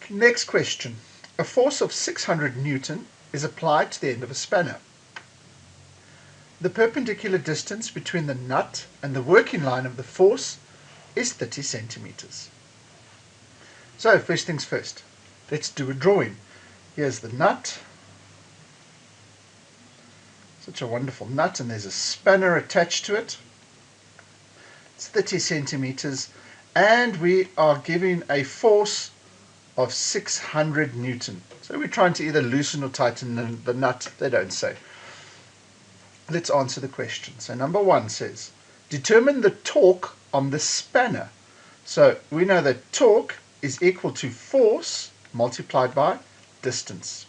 Next question. A force of 600 Newton is applied to the end of a spanner. The perpendicular distance between the nut and the working line of the force is 30 centimeters. So first things first, let's do a drawing. Here's the nut. Such a wonderful nut, and there's a spanner attached to it. It's 30 centimeters, and we are giving a force of 600 Newton. So we're trying to either loosen or tighten the nut. They don't say. Let's answer the question. So number 1 says, determine the torque on the spanner. So we know that torque is equal to force multiplied by distance.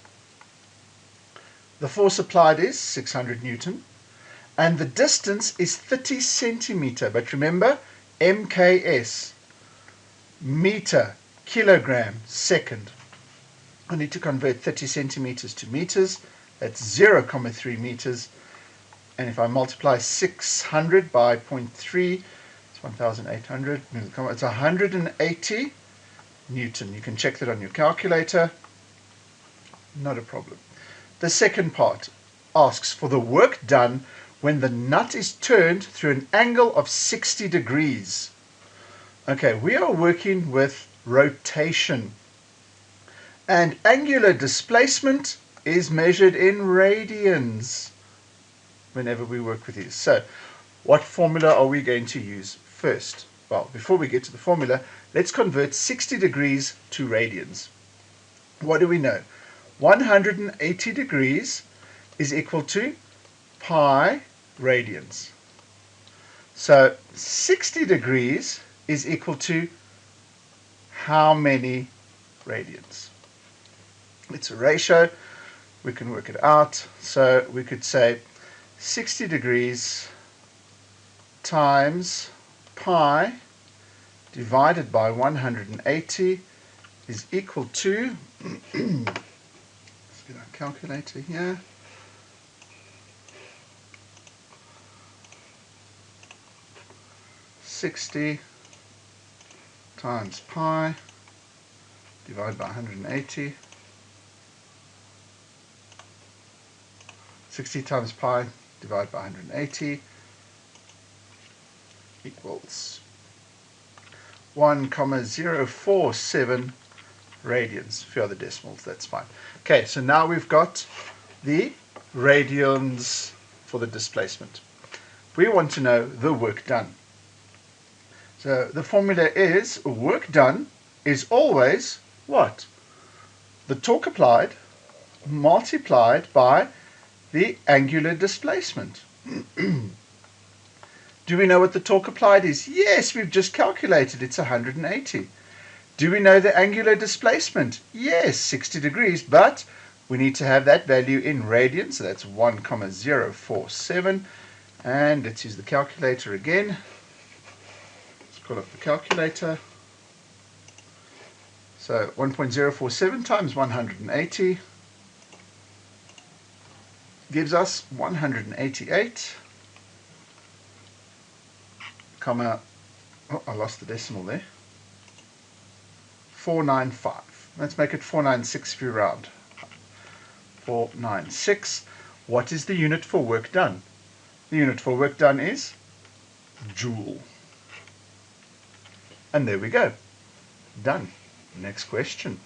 The force applied is 600 Newton, and the distance is 30 centimeter. But remember, MKS, meter, kilogram, second. I need to convert 30 centimeters to meters. That's 0,3 meters. And if I multiply 600 by 0.3, it's 1,800. It's 180 Newton. You can check that on your calculator. Not a problem. The second part asks for the work done when the nut is turned through an angle of 60 degrees. Okay, we are working with rotation. And angular displacement is measured in radians whenever we work with these. So, what formula are we going to use first? Well, before we get to the formula, let's convert 60 degrees to radians. What do we know? 180 degrees is equal to pi radians. So 60 degrees is equal to how many radians? It's a ratio. We can work it out. So we could say 60 degrees times pi divided by 180 is equal to let's get our calculator here. $60 times pi divided by 180. 60 times pi divided by 180 equals 1,047 radians. A few other decimals, that's fine. Okay, so now we've got the radians for the displacement. We want to know the work done. So the formula is work done is always what? The torque applied multiplied by the angular displacement. Do we know what the torque applied is? Yes, we've just calculated. It's 180. Do we know the angular displacement? Yes, 60 degrees, but we need to have that value in radians, so that's 1,047. And let's use the calculator again. Let's call up the calculator. So 1.047 times 180 gives us 188, comma, oh, I lost the decimal there, 495. Let's make it 496 if you round. 496. What is the unit for work done? The unit for work done is joule. And there we go. Done. Next question.